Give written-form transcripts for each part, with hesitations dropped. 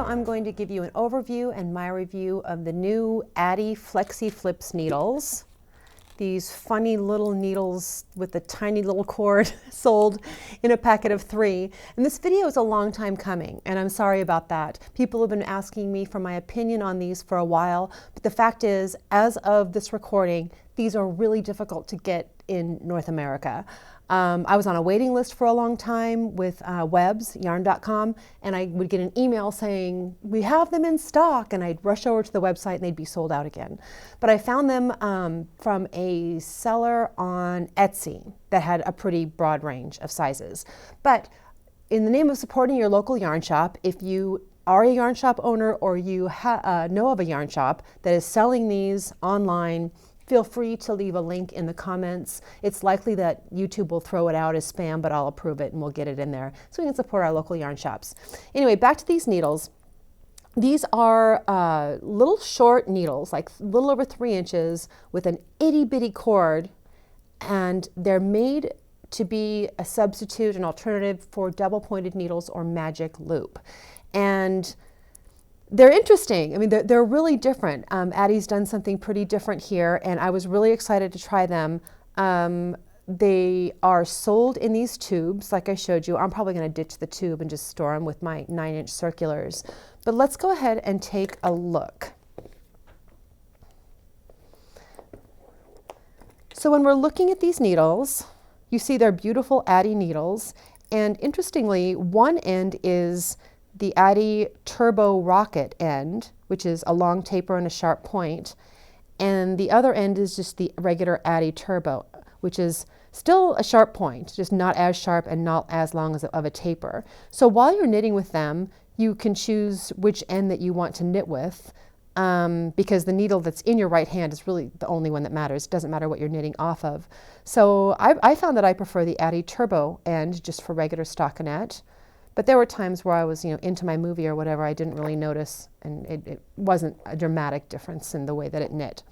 video, I'm going to give you an overview and my review of the new Addi FlexiFlips needles. These funny little needles with a tiny little cord sold in a packet of 3. And this video is a long time coming, and I'm sorry about that. People have been asking me for my opinion on these for a while, but the fact is, as of this recording, these are really difficult to get in North America. I was on a waiting list for a long time with Webs, yarn.com, and I would get an email saying, we have them in stock, and I'd rush over to the website and they'd be sold out again. But I found them from a seller on Etsy that had a pretty broad range of sizes. But in the name of supporting your local yarn shop, if you are a yarn shop owner or you know of a yarn shop that is selling these online, feel free to leave a link in the comments. It's likely that YouTube will throw it out as spam, but I'll approve it and we'll get it in there so we can support our local yarn shops. Anyway, back to these needles. These are little short needles, like a little over 3 inches with an itty bitty cord, and they're made to be a substitute, an alternative for double pointed needles or magic loop. And they're interesting. I mean, they're really different. Addi's done something pretty different here, and I was really excited to try them. They are sold in these tubes, like I showed you. I'm probably going to ditch the tube and just store them with my 9-inch circulars. But let's go ahead and take a look. So when we're looking at these needles, you see they're beautiful Addi needles. And interestingly, one end is the Addi Turbo Rocket end, which is a long taper and a sharp point. And the other end is just the regular Addi Turbo, which is still a sharp point, just not as sharp and not as long as of a taper. So while you're knitting with them, you can choose which end that you want to knit with, because the needle that's in your right hand is really the only one that matters. It doesn't matter what you're knitting off of. So I found that I prefer the Addi Turbo end just for regular stockinette. But there were times where I was, into my movie or whatever, I didn't really notice, and it wasn't a dramatic difference in the way that it knit.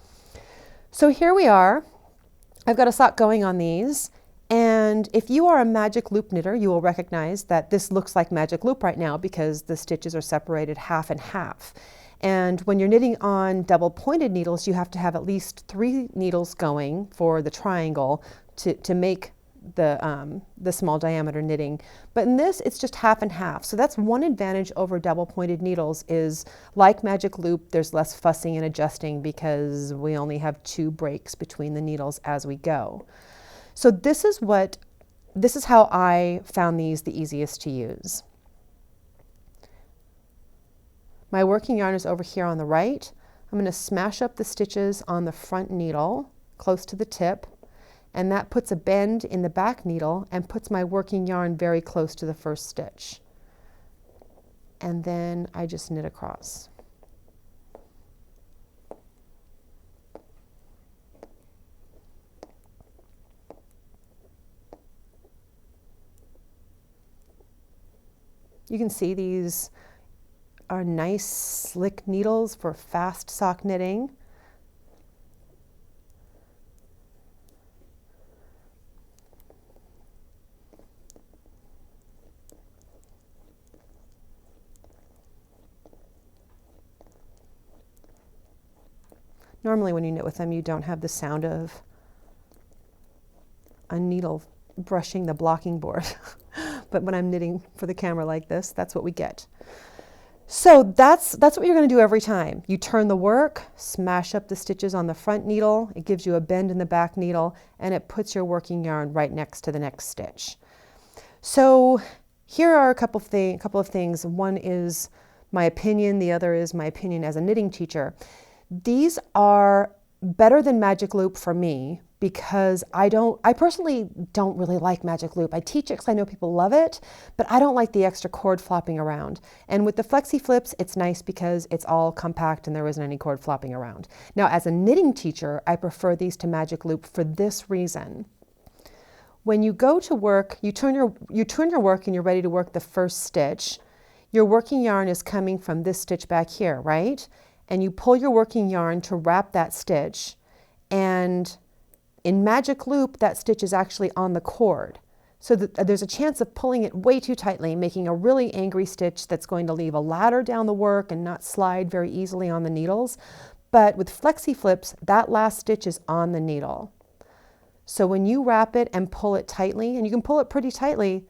So here we are. I've got a sock going on these, and if you are a magic loop knitter, you will recognize that this looks like magic loop right now because the stitches are separated half and half. And when you're knitting on double pointed needles, you have to have at least 3 needles going for the triangle to make the small diameter knitting. But in this, it's just half and half. So that's one advantage over double pointed needles is, like magic loop, there's less fussing and adjusting because we only have 2 breaks between the needles as we go. So this is how I found these the easiest to use. My working yarn is over here on the right. I'm going to smash up the stitches on the front needle close to the tip, and that puts a bend in the back needle and puts my working yarn very close to the first stitch. And then I just knit across. You can see these are nice slick needles for fast sock knitting. Normally when you knit with them, you don't have the sound of a needle brushing the blocking board. But when I'm knitting for the camera like this, that's what we get. So that's what you're going to do every time. You turn the work, smash up the stitches on the front needle, it gives you a bend in the back needle, and it puts your working yarn right next to the next stitch. So here are a couple of things. One is my opinion, the other is my opinion as a knitting teacher. These are better than magic loop for me because I personally don't really like magic loop. I teach it because I know people love it, but I don't like the extra cord flopping around. And with the FlexiFlips, it's nice because it's all compact and there isn't any cord flopping around. Now, as a knitting teacher, I prefer these to magic loop for this reason. When you go to work, you turn your work and you're ready to work the first stitch. Your working yarn is coming from this stitch back here, right? And you pull your working yarn to wrap that stitch, and in magic loop, that stitch is actually on the cord. So that there's a chance of pulling it way too tightly, making a really angry stitch that's going to leave a ladder down the work and not slide very easily on the needles. But with FlexiFlips, that last stitch is on the needle. So when you wrap it and pull it tightly, and you can pull it pretty tightly,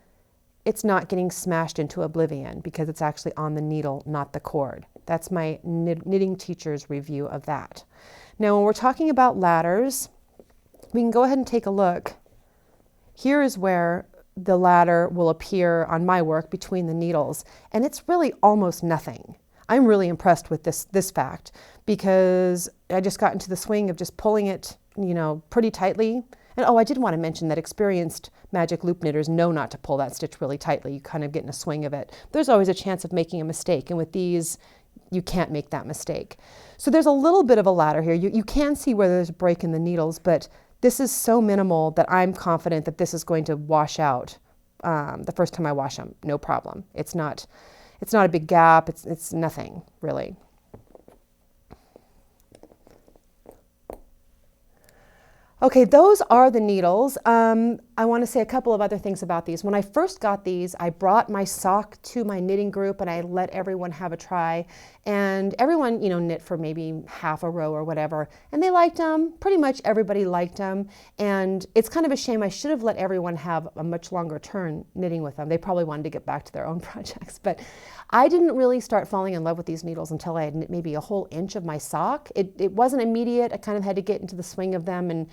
it's not getting smashed into oblivion because it's actually on the needle, not the cord. That's my knitting teacher's review of that. Now, when we're talking about ladders, we can go ahead and take a look. Here is where the ladder will appear on my work between the needles, and it's really almost nothing. I'm really impressed with this fact because I just got into the swing of just pulling it, pretty tightly. And oh, I did want to mention that experienced magic loop knitters know not to pull that stitch really tightly. You kind of get in a swing of it. There's always a chance of making a mistake, and with these, you can't make that mistake. So there's a little bit of a ladder here. You can see where there's a break in the needles, but this is so minimal that I'm confident that this is going to wash out the first time I wash them, no problem. It's not a big gap. It's nothing really. Okay, those are the needles. I want to say a couple of other things about these. When I first got these, I brought my sock to my knitting group and I let everyone have a try. And everyone, knit for maybe half a row or whatever. And they liked them. Pretty much everybody liked them. And it's kind of a shame. I should have let everyone have a much longer turn knitting with them. They probably wanted to get back to their own projects. But I didn't really start falling in love with these needles until I had knit maybe a whole inch of my sock. It wasn't immediate. I kind of had to get into the swing of them, and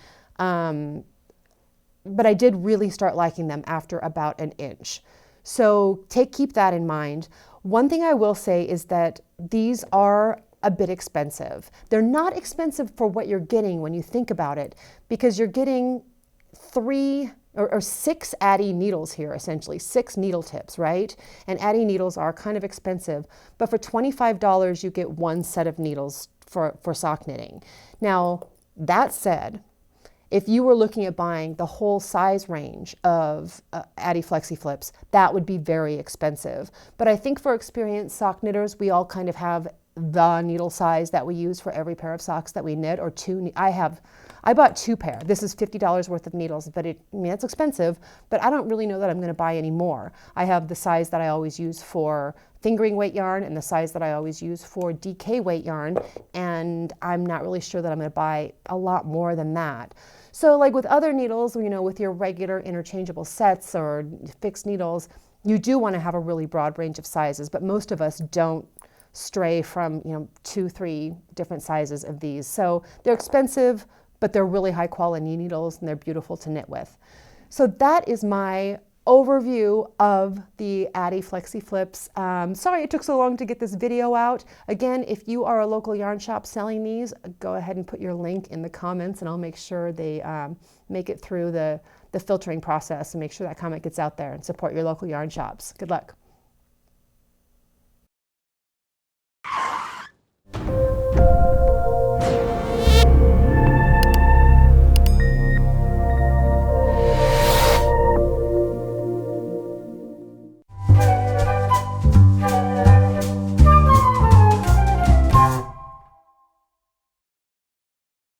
but I did really start liking them after about an inch. So keep that in mind. One thing I will say is that these are a bit expensive. They're not expensive for what you're getting when you think about it, because you're getting 3 or 6 Addi needles here, essentially 6 needle tips, right? And Addi needles are kind of expensive, but for $25 you get 1 set of needles for sock knitting. Now, that said, if you were looking at buying the whole size range of Addi FlexiFlips, that would be very expensive. But I think for experienced sock knitters, we all kind of have the needle size that we use for every pair of socks that we knit, or 2. I bought 2 pair. This is $50 worth of needles, but it's expensive, but I don't really know that I'm going to buy any more. I have the size that I always use for fingering weight yarn and the size that I always use for DK weight yarn, and I'm not really sure that I'm going to buy a lot more than that. So like with other needles, with your regular interchangeable sets or fixed needles, you do want to have a really broad range of sizes, but most of us don't stray from 2, 3 different sizes of these. So they're expensive, but they're really high quality needles and they're beautiful to knit with. So that is my overview of the Addi FlexiFlips. Sorry it took so long to get this video out. Again, if you are a local yarn shop selling these, go ahead and put your link in the comments and I'll make sure they make it through the filtering process and make sure that comment gets out there, and support your local yarn shops. Good luck.